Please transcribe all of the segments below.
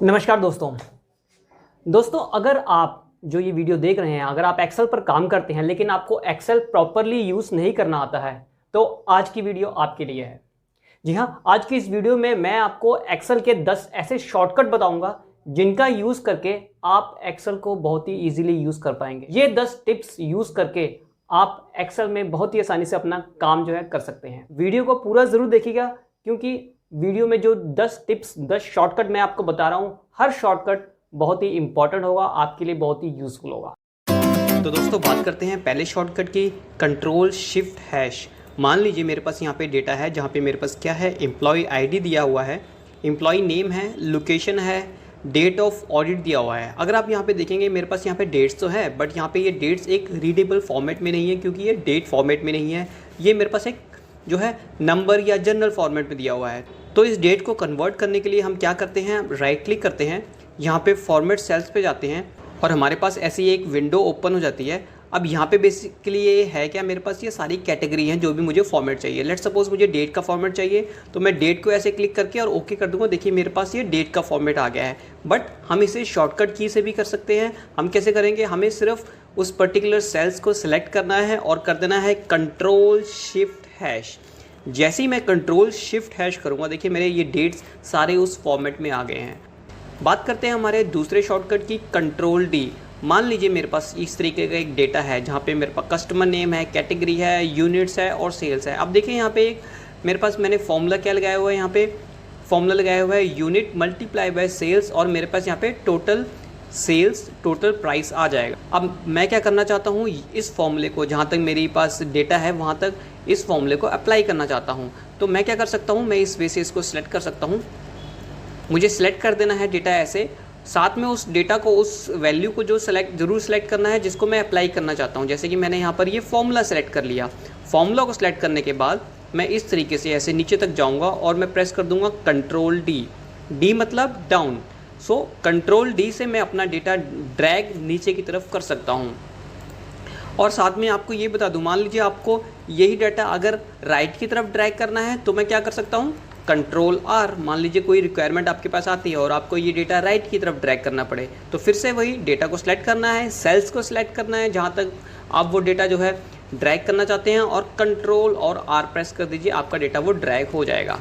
नमस्कार दोस्तों अगर आप जो ये वीडियो देख रहे हैं, अगर आप एक्सेल पर काम करते हैं लेकिन आपको एक्सेल प्रॉपरली यूज़ नहीं करना आता है तो आज की वीडियो आपके लिए है। जी हाँ, आज की इस वीडियो में मैं आपको एक्सेल के 10 ऐसे शॉर्टकट बताऊंगा जिनका यूज़ करके आप एक्सेल को बहुत ही ईजिली यूज़ कर पाएंगे। ये 10 टिप्स यूज़ करके आप एक्सेल में बहुत ही आसानी से अपना काम जो है कर सकते हैं। वीडियो को पूरा ज़रूर देखिएगा क्योंकि वीडियो में जो 10 टिप्स 10 शॉर्टकट मैं आपको बता रहा हूँ, हर शॉर्टकट बहुत ही इंपॉर्टेंट होगा, आपके लिए बहुत ही यूजफुल होगा। तो दोस्तों बात करते हैं पहले शॉर्टकट की, कंट्रोल शिफ्ट हैश। मान लीजिए मेरे पास यहाँ पे डेटा है जहाँ पे मेरे पास क्या है, एम्प्लॉय आईडी दिया हुआ है, एम्प्लॉय नेम है, लोकेशन है, डेट ऑफ ऑडिट दिया हुआ है। अगर आप यहाँ पे देखेंगे मेरे पास यहाँ पे डेट्स तो है बट यहाँ पे ये डेट्स एक रीडेबल फॉर्मेट में नहीं है क्योंकि ये डेट फॉर्मेट में नहीं है, ये मेरे पास एक जो है नंबर या जनरल फॉर्मेट में दिया हुआ है। तो इस डेट को कन्वर्ट करने के लिए हम क्या करते हैं, राइट क्लिक करते हैं, यहाँ पे फॉर्मेट सेल्स पे जाते हैं और हमारे पास ऐसी एक विंडो ओपन हो जाती है। अब यहाँ पे बेसिकली ये है क्या, मेरे पास ये सारी कैटेगरी हैं जो भी मुझे फॉर्मेट चाहिए। लेट्स सपोज मुझे डेट का फॉर्मेट चाहिए तो मैं डेट को ऐसे क्लिक करके और ओके कर दूंगा। देखिए मेरे पास ये डेट का फॉर्मेट आ गया है। बट हम इसे शॉर्टकट की से भी कर सकते हैं। हम कैसे करेंगे, हमें सिर्फ उस पर्टिकुलर सेल्स को सिलेक्ट करना है और कर देना है कंट्रोल शिफ्ट हैश। जैसे ही मैं कंट्रोल शिफ्ट हैश करूँगा देखिए मेरे ये डेट्स सारे उस फॉर्मेट में आ गए हैं। बात करते हैं हमारे दूसरे शॉर्टकट की, कंट्रोल डी। मान लीजिए मेरे पास इस तरीके का एक डेटा है जहाँ पे मेरे पास कस्टमर नेम है, कैटेगरी है, यूनिट्स है और सेल्स है। अब देखिए यहाँ पे एक मेरे पास मैंने फॉर्मूला क्या लगाया हुआ है, यहाँ पे फॉर्मूला लगाया हुआ है यूनिट मल्टीप्लाई बाय सेल्स और मेरे पास यहाँ पे टोटल सेल्स टोटल प्राइस आ जाएगा। अब मैं क्या करना चाहता हूँ, इस फॉर्मूले को जहाँ तक मेरे पास डेटा है वहाँ तक इस फॉर्मूले को अप्लाई करना चाहता हूँ। तो मैं क्या कर सकता हूँ, मैं इस वे से इसको सिलेक्ट कर सकता हूँ। मुझे सिलेक्ट कर देना है डेटा ऐसे, साथ में उस डेटा को, उस वैल्यू को जो जरूर सेलेक्ट करना है जिसको मैं अप्लाई करना चाहता हूँ। जैसे कि मैंने यहाँ पर ये फॉर्मूला सेलेक्ट कर लिया। फॉर्मूला को सिलेक्ट करने के बाद मैं इस तरीके से ऐसे नीचे तक जाऊँगा और मैं प्रेस कर दूँगा कंट्रोल डी। डी मतलब डाउन। सो कंट्रोल डी से मैं अपना डेटा ड्रैग नीचे की तरफ कर सकता हूँ। और साथ में आपको ये बता दूँ, मान लीजिए आपको यही डाटा अगर राइट की तरफ ड्रैग करना है तो मैं क्या कर सकता हूँ, कंट्रोल आर। मान लीजिए कोई रिक्वायरमेंट आपके पास आती है और आपको ये डेटा राइट की तरफ ड्रैग करना पड़े तो फिर से वही डेटा को सिलेक्ट करना है, सेल्स को सिलेक्ट करना है जहाँ तक आप वो डेटा जो है ड्रैग करना चाहते हैं और कंट्रोल और आर प्रेस कर दीजिए, आपका डेटा वो ड्रैग हो जाएगा।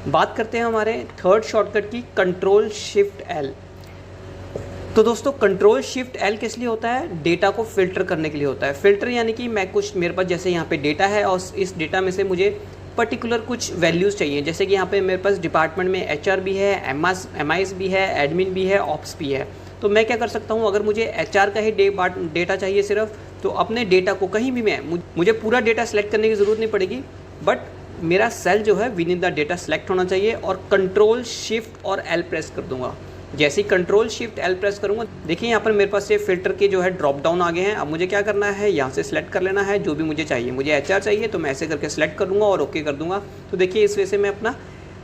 बात करते हैं हमारे थर्ड शॉर्टकट की, कंट्रोल शिफ्ट एल। तो दोस्तों कंट्रोल शिफ्ट एल किस लिए होता है, डेटा को फिल्टर करने के लिए होता है। फिल्टर यानी कि मैं कुछ, मेरे पास जैसे यहाँ पे डेटा है और इस डेटा में से मुझे पर्टिकुलर कुछ वैल्यूज़ चाहिए। जैसे कि यहाँ पे मेरे पास डिपार्टमेंट में एचआर भी है, एमआईएस भी है, एडमिन भी है, ऑप्स भी है। तो मैं क्या कर सकता हूँ, अगर मुझे एचआर का ही डेटा चाहिए सिर्फ, तो अपने डेटा को कहीं भी मुझे पूरा डेटा सेलेक्ट करने की ज़रूरत नहीं पड़ेगी, बट मेरा सेल जो है with in the data select होना चाहिए और कंट्रोल शिफ्ट और एल प्रेस कर दूंगा। जैसे ही कंट्रोल शिफ्ट एल प्रेस करूंगा देखिए यहाँ पर मेरे पास ये फिल्टर के जो है ड्रॉप डाउन आ गए हैं। अब मुझे क्या करना है, यहाँ से सिलेक्ट कर लेना है जो भी मुझे चाहिए। मुझे एचआर चाहिए तो मैं ऐसे करके सिलेक्ट कर दूंगा और ओके कर दूंगा। तो देखिए इस वजह से मैं अपना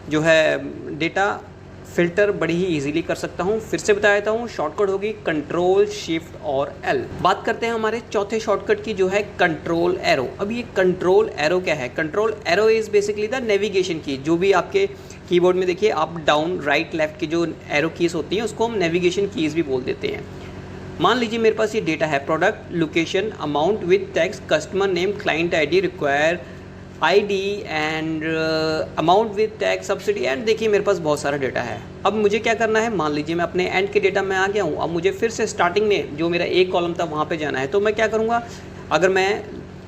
जो है डेटा फिल्टर बड़ी ही इजीली कर सकता हूँ। फिर से बता देता हूँ, शॉर्टकट होगी कंट्रोल शिफ्ट और एल। बात करते हैं हमारे चौथे शॉर्टकट की जो है कंट्रोल एरो। अब ये कंट्रोल एरो क्या है, control arrow is basically the navigation की। जो भी आपके कीबोर्ड में देखिए अप डाउन राइट लेफ्ट की जो एरो कीज होती हैं उसको हम नेविगेशन कीज भी बोल देते हैं। मान लीजिए मेरे पास ये डेटा है, product, location, amount with tax, customer name, client ID, require ID and amount with tax, subsidy and देखिए मेरे पास बहुत सारा डेटा है। अब मुझे क्या करना है, मान लीजिए मैं अपने एंड के डेटा में आ गया हूँ। अब मुझे फिर से स्टार्टिंग में जो मेरा एक कॉलम था वहाँ पे जाना है। तो मैं क्या करूँगा, अगर मैं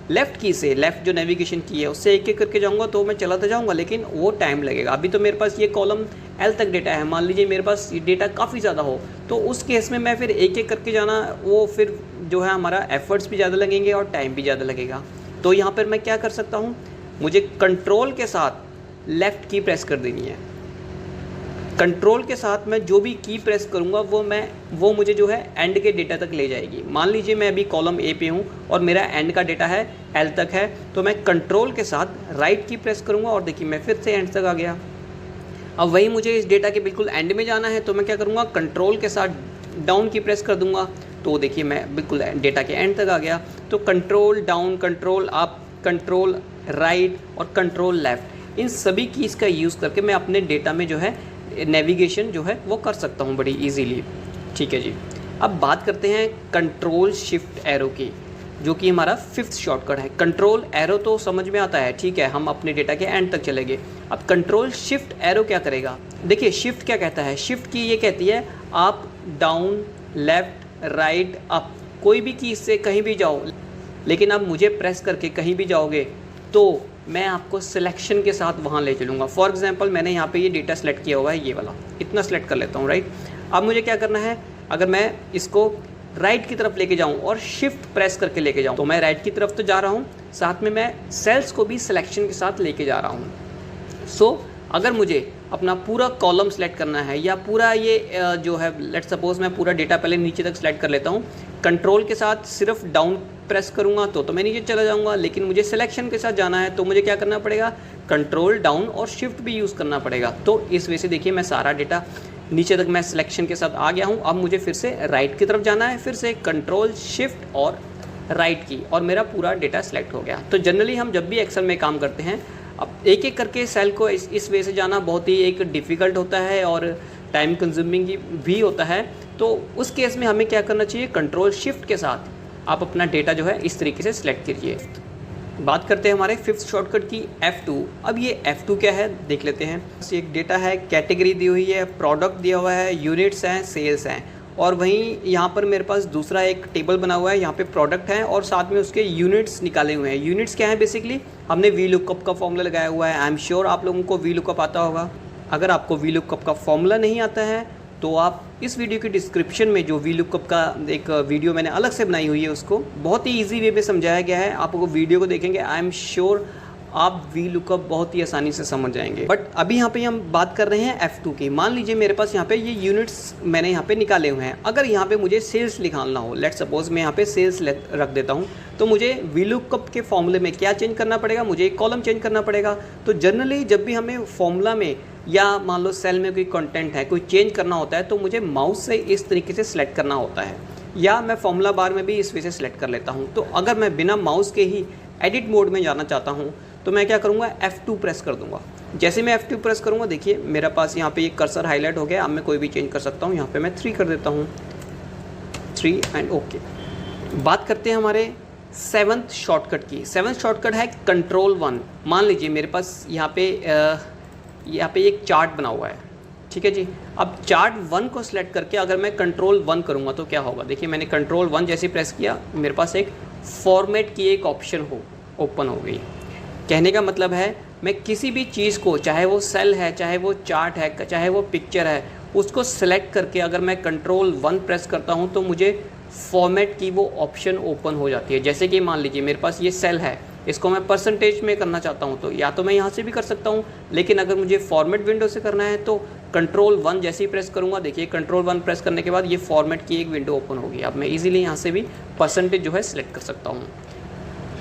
लेफ़्ट की से, लेफ़्ट जो नेविगेशन की है उससे एक एक करके जाऊँगा तो मैं चलाता जाऊँगा, लेकिन वो टाइम लगेगा। अभी तो मेरे पास ये कॉलम एल तक डेटा है। मान लीजिए मेरे पास ये डेटा काफ़ी ज़्यादा हो तो उस केस में मैं फिर एक एक करके जाना, वो फिर जो है हमारा एफर्ट्स भी ज़्यादा लगेंगे और टाइम भी ज़्यादा लगेगा। तो यहाँ पर मैं क्या कर सकता हूँ, मुझे कंट्रोल के साथ लेफ़्ट की प्रेस कर देनी है। कंट्रोल के साथ मैं जो भी की प्रेस करूँगा वो मुझे जो है एंड के डेटा तक ले जाएगी। मान लीजिए मैं अभी कॉलम ए पे हूँ और मेरा एंड का डेटा है एल तक है, तो मैं कंट्रोल के साथ राइट की प्रेस करूँगा और देखिए मैं फिर से एंड तक आ गया। अब वही मुझे इस डेटा के बिल्कुल एंड में जाना है तो मैं क्या करूँगा, कंट्रोल के साथ डाउन की प्रेस कर दूँगा तो देखिए मैं बिल्कुल डेटा के एंड तक आ गया। तो control down, control up, control right और कंट्रोल लेफ़्ट, इन सभी कीज़ का यूज़ करके मैं अपने डेटा में जो है नेविगेशन जो है वो कर सकता हूँ बड़ी ईजीली। ठीक है जी। अब बात करते हैं कंट्रोल शिफ्ट एरो की, जो कि हमारा 5th शॉर्टकट है। कंट्रोल एरो तो समझ में आता है, ठीक है, हम अपने डेटा के एंड तक चलेंगे। अब कंट्रोल शिफ्ट एरो क्या करेगा? देखिए शिफ्ट क्या कहता है, शिफ्ट की ये कहती है up down left right up, कोई भी की से कहीं भी जाओ, लेकिन अब मुझे प्रेस करके कहीं भी जाओगे तो मैं आपको सिलेक्शन के साथ वहाँ ले चलूँगा। फॉर एग्जांपल मैंने यहाँ पे ये डेटा सेलेक्ट किया हुआ है, ये वाला, इतना सेलेक्ट कर लेता हूँ, राइट। अब मुझे क्या करना है, अगर मैं इसको राइट की तरफ लेके जाऊँ और शिफ्ट प्रेस करके लेके जाऊँ तो मैं राइट की तरफ तो जा रहा हूँ, साथ में मैं सेल्स को भी सिलेक्शन के साथ लेके जा रहा हूँ। सो अगर मुझे अपना पूरा कॉलम सेलेक्ट करना है या पूरा ये जो है, लेट्स सपोज मैं पूरा डेटा पहले नीचे तक सेलेक्ट कर लेता हूँ, कंट्रोल के साथ सिर्फ डाउन प्रेस करूँगा तो मैं नीचे चला जाऊँगा, लेकिन मुझे सिलेक्शन के साथ जाना है तो मुझे क्या करना पड़ेगा, कंट्रोल डाउन और शिफ्ट भी यूज़ करना पड़ेगा। तो इस वजह से देखिए मैं सारा डेटा नीचे तक मैं सिलेक्शन के साथ आ गया हूँ। अब मुझे फिर से राइट की तरफ जाना है, फिर से कंट्रोल शिफ्ट और राइट की, और मेरा पूरा डेटा सेलेक्ट हो गया। तो जनरली हम जब भी एक्सेल में काम करते हैं, अब एक एक करके सेल को इस वे से जाना बहुत ही एक डिफ़िकल्ट होता है और टाइम कंज्यूमिंग भी होता है। तो उस केस में हमें क्या करना चाहिए, कंट्रोल शिफ्ट के साथ आप अपना डेटा जो है इस तरीके से सिलेक्ट कीजिए। बात करते हैं हमारे 5th शॉर्टकट की, F2। अब ये F2 क्या है देख लेते हैं। एक डेटा है, कैटेगरी दी हुई है, प्रोडक्ट दिया हुआ है, यूनिट्स हैं, सेल्स हैं, और वहीं यहाँ पर मेरे पास दूसरा एक टेबल बना हुआ है, यहाँ पे प्रोडक्ट हैं और साथ में उसके यूनिट्स निकाले हुए हैं। यूनिट्स क्या है, बेसिकली हमने वी लुकअप का फॉर्मूला लगाया हुआ है। आई एम श्योर आप लोगों को वी लुकअप आता होगा। अगर आपको वी लुकअप का फॉर्मूला नहीं आता है तो आप इस वीडियो के डिस्क्रिप्शन में जो वी लुकअप का एक वीडियो मैंने अलग से बनाई हुई है, उसको बहुत ही ईजी वे में समझाया गया है। आप वो वीडियो को देखेंगे, आई एम श्योर आप वी लुकअप बहुत ही आसानी से समझ जाएंगे। बट अभी यहाँ पे हम बात कर रहे हैं F2 की। मान लीजिए मेरे पास यहाँ पे ये यूनिट्स मैंने यहाँ पे निकाले हुए हैं। अगर यहाँ पे मुझे सेल्स निकालना हो, लेट्स सपोज मैं यहाँ पे सेल्स रख देता हूँ, तो मुझे वी लुकअप के फॉर्मूले में क्या चेंज करना पड़ेगा, मुझे एक कॉलम चेंज करना पड़ेगा। तो जनरली जब भी हमें फॉर्मूला में या मान लो सेल में कोई कंटेंट है, कोई चेंज करना होता है, तो मुझे माउस से इस तरीके से सिलेक्ट करना होता है, या मैं फॉर्मूला बार में भी इस वजह से सिलेक्ट कर लेता हूँ। तो अगर मैं बिना माउस के ही एडिट मोड में जाना चाहता हूँ तो मैं क्या करूँगा, F2 प्रेस कर दूँगा। जैसे मैं F2 प्रेस करूँगा, देखिए मेरे पास यहाँ पे ये कर्सर हाईलाइट हो गया। अब मैं कोई भी चेंज कर सकता हूँ। यहाँ पे मैं 3 कर देता हूँ, 3 एंड ओके। बात करते हैं हमारे 7th शॉर्टकट की। 7th शॉर्टकट है कंट्रोल 1। मान लीजिए मेरे पास यहाँ पे एक चार्ट बना हुआ है, ठीक है जी। अब चार्ट 1 को सिलेक्ट करके अगर मैं कंट्रोल 1 करूँगा तो क्या होगा, देखिए मैंने कंट्रोल 1 जैसे प्रेस किया, मेरे पास एक फॉर्मेट की एक ऑप्शन ओपन हो गई। कहने का मतलब है मैं किसी भी चीज़ को, चाहे वो सेल है, चाहे वो चार्ट है, चाहे वो पिक्चर है, उसको सेलेक्ट करके अगर मैं कंट्रोल 1 प्रेस करता हूँ तो मुझे फॉर्मेट की वो ऑप्शन ओपन हो जाती है। जैसे कि मान लीजिए मेरे पास ये सेल है, इसको मैं परसेंटेज में करना चाहता हूँ तो या तो मैं यहाँ से भी कर सकता हूँ, लेकिन अगर मुझे फॉर्मेट विंडो से करना है तो कंट्रोल 1 जैसे ही प्रेस करूँगा, देखिए कंट्रोल 1 प्रेस करने के बाद ये फॉर्मेट की एक विंडो ओपन होगी। अब मैं इजीली यहाँ से भी परसेंटेज जो है सिलेक्ट कर सकता हूँ।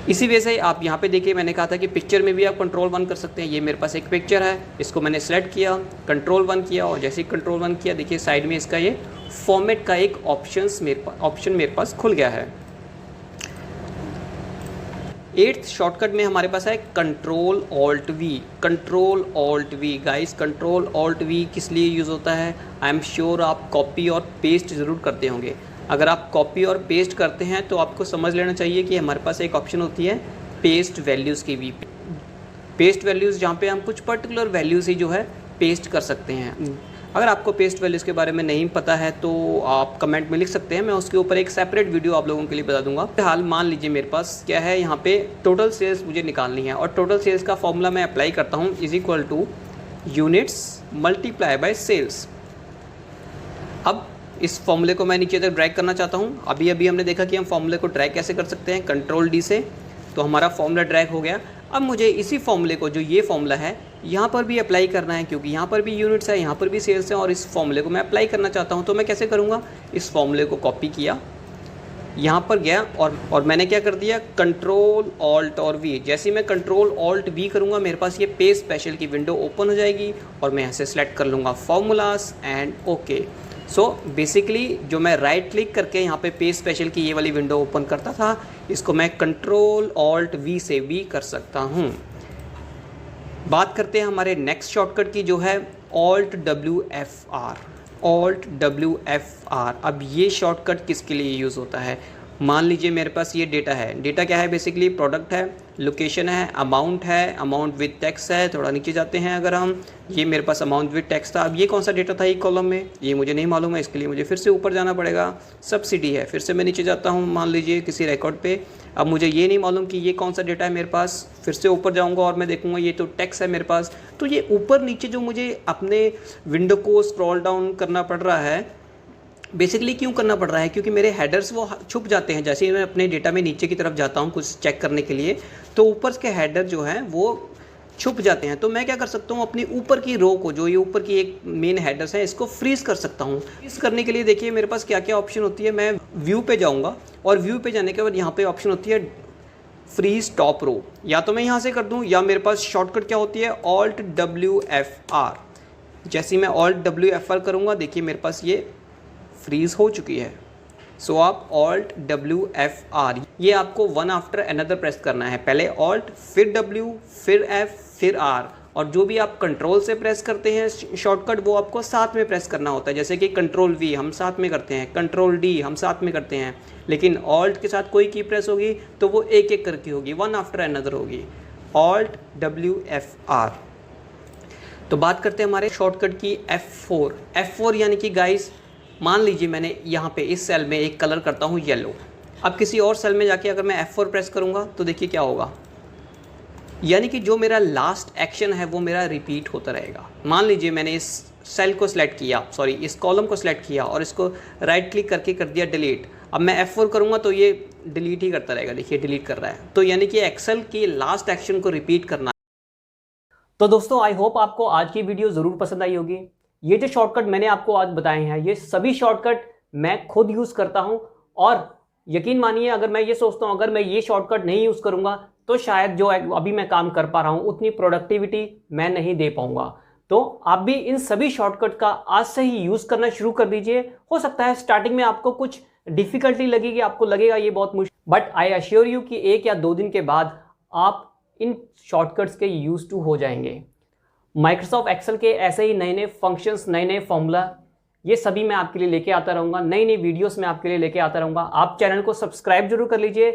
इसी वजह से आप यहाँ पे देखिए मैंने कहा था कि पिक्चर में भी आप कंट्रोल 1 कर सकते हैं। ये मेरे पास एक पिक्चर है, इसको मैंने सेलेक्ट किया, कंट्रोल 1 किया, और जैसे ही कंट्रोल 1 किया देखिए साइड में इसका ये फॉर्मेट का एक ऑप्शन मेरे पास खुल गया है। 8th शॉर्टकट में हमारे पास है control alt we. Control alt we guys, control alt we किस लिए यूज़ होता है, आई एम श्योर आप कॉपी और पेस्ट ज़रूर करते होंगे। अगर आप कॉपी और पेस्ट करते हैं तो आपको समझ लेना चाहिए कि हमारे पास एक ऑप्शन होती है पेस्ट वैल्यूज़ की भी। पेस्ट वैल्यूज़ जहाँ पे हम कुछ पर्टिकुलर वैल्यूज़ ही जो है पेस्ट कर सकते हैं। अगर आपको पेस्ट वैल्यूज़ के बारे में नहीं पता है तो आप कमेंट में लिख सकते हैं, मैं उसके ऊपर एक सेपरेट वीडियो आप लोगों के लिए बता दूंगा। फिलहाल मान लीजिए मेरे पास क्या है, यहाँ पे टोटल सेल्स मुझे निकालनी है, और टोटल सेल्स का फॉर्मूला मैं अप्लाई करता हूँ, is equal to units multiply by sales. अब इस फॉर्मूले को मैं नीचे तक ड्रैग करना चाहता हूँ। अभी हमने देखा कि हम फॉर्मूले को ड्रैग कैसे कर सकते हैं, कंट्रोल डी से, तो हमारा फॉर्मूला ड्रैग हो गया। अब मुझे इसी फॉर्मूले को, जो ये फॉर्मूला है, यहाँ पर भी अप्लाई करना है, क्योंकि यहाँ पर भी यूनिट्स है, यहाँ पर भी सेल्स है, और इस फॉर्मूले को मैं अप्लाई करना चाहता हूँ। तो मैं कैसे करूँगा, इस फॉर्मूले को कॉपी किया, यहाँ पर गया और मैंने क्या कर दिया, कंट्रोल ऑल्ट और वी। जैसे ही मैं कंट्रोल ऑल्ट वी करूँगा मेरे पास ये पेज स्पेशल की विंडो ओपन हो जाएगी, और मैं यहाँ से सिलेक्ट कर लूँगा formulas and okay. So basically जो मैं राइट क्लिक करके यहाँ पे पेज स्पेशल की ये वाली विंडो ओपन करता था, इसको मैं कंट्रोल ऑल्ट वी से भी कर सकता हूँ। बात करते हैं हमारे नेक्स्ट शॉर्टकट की, जो है Alt+WFR। Alt+WFR। अब ये शॉर्टकट किसके लिए यूज़ होता है? मान लीजिए मेरे पास ये डेटा है। डेटा क्या है? बेसिकली प्रोडक्ट है, लोकेशन है, अमाउंट है, अमाउंट विद टैक्स है। थोड़ा नीचे जाते हैं अगर हम, ये मेरे पास अमाउंट विद टैक्स था। अब ये कौन सा डेटा था एक कॉलम में, ये मुझे नहीं मालूम है, इसके लिए मुझे फिर से ऊपर जाना पड़ेगा। सब्सिडी है, फिर से मैं नीचे जाता हूँ मान लीजिए किसी रिकॉर्ड पे। अब मुझे ये नहीं मालूम कि ये कौन सा डेटा है मेरे पास, फिर से ऊपर जाऊँगा और मैं देखूँगा ये तो टैक्स है मेरे पास। तो ये ऊपर नीचे जो मुझे अपने विंडो को स्क्रॉल डाउन करना पड़ रहा है, बेसिकली क्यों करना पड़ रहा है? क्योंकि मेरे हेडर्स वो छुप जाते हैं। जैसे ही मैं अपने डेटा में नीचे की तरफ जाता हूँ कुछ चेक करने के लिए, तो ऊपर के हेडर जो हैं वो छुप जाते हैं। तो मैं क्या कर सकता हूँ, अपनी ऊपर की रो को, जो ये ऊपर की एक मेन हेडर्स है, इसको फ्रीज कर सकता हूँ। फ्रीज करने के लिए देखिए मेरे पास क्या क्या ऑप्शन होती है। मैं व्यू पे जाऊँगा और व्यू पे जाने के बाद यहाँ पे ऑप्शन होती है फ्रीज टॉप रो। या तो मैं यहाँ से कर दूँ, या मेरे पास शॉर्टकट क्या होती है, Alt+WFR। जैसे मैं Alt+WFR करूँगा, देखिए मेरे पास ये फ्रीज हो चुकी है। सो आप Alt+WFR, ये आपको वन आफ्टर अनदर प्रेस करना है। पहले Alt, फिर W, फिर F, फिर R। और जो भी आप कंट्रोल से प्रेस करते हैं शॉर्टकट, वो आपको साथ में प्रेस करना होता है। जैसे कि कंट्रोल V हम साथ में करते हैं, कंट्रोल D हम साथ में करते हैं, लेकिन Alt के साथ कोई की प्रेस होगी तो वो एक एक करके होगी, वन आफ्टर अनदर होगी। Alt+WFR। तो बात करते हैं हमारे शॉर्टकट की F4। F4 यानी कि गाइस, मान लीजिए मैंने यहाँ पे इस सेल में एक कलर करता हूँ येलो। अब किसी और सेल में जाके अगर मैं F4 प्रेस करूँगा तो देखिए क्या होगा, यानी कि जो मेरा लास्ट एक्शन है वो मेरा रिपीट होता रहेगा। मान लीजिए मैंने इस सेल को सिलेक्ट किया, सॉरी इस कॉलम को सिलेक्ट किया और इसको राइट क्लिक करके कर दिया डिलीट। अब मैं F4 करूँगा तो ये डिलीट ही करता रहेगा, देखिए डिलीट कर रहा है। तो यानी कि एक्सेल की लास्ट एक्शन को रिपीट करना। तो दोस्तों आई होप आपको आज की वीडियो ज़रूर पसंद आई होगी। ये जो शॉर्टकट मैंने आपको आज बताए हैं, ये सभी शॉर्टकट मैं खुद यूज़ करता हूं, और यकीन मानिए अगर मैं ये सोचता हूं अगर मैं ये शॉर्टकट नहीं यूज़ करूंगा तो शायद जो अभी मैं काम कर पा रहा हूं उतनी प्रोडक्टिविटी मैं नहीं दे पाऊंगा। तो आप भी इन सभी शॉर्टकट का आज से ही यूज़ करना शुरू कर दीजिए। हो सकता है स्टार्टिंग में आपको कुछ डिफिकल्टी लगेगी, आपको लगेगा ये बहुत मुश्किल, बट आई अश्योर यू कि 1 या 2 दिन के बाद आप इन शॉर्टकट्स के यूज टू हो जाएंगे। माइक्रोसॉफ्ट एक्सेल के ऐसे ही नए नए फंक्शंस, नए नए फॉर्मूला, ये सभी मैं आपके लिए लेके आता रहूँगा। नई नई वीडियोस मैं आपके लिए लेके आता रहूँगा। आप चैनल को सब्सक्राइब जरूर कर लीजिए,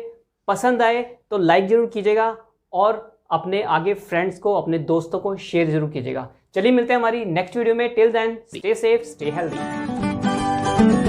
पसंद आए तो लाइक जरूर कीजिएगा और अपने आगे फ्रेंड्स को, अपने दोस्तों को शेयर जरूर कीजिएगा। चलिए मिलते हैं हमारी नेक्स्ट वीडियो में। Till then stay safe, stay healthy.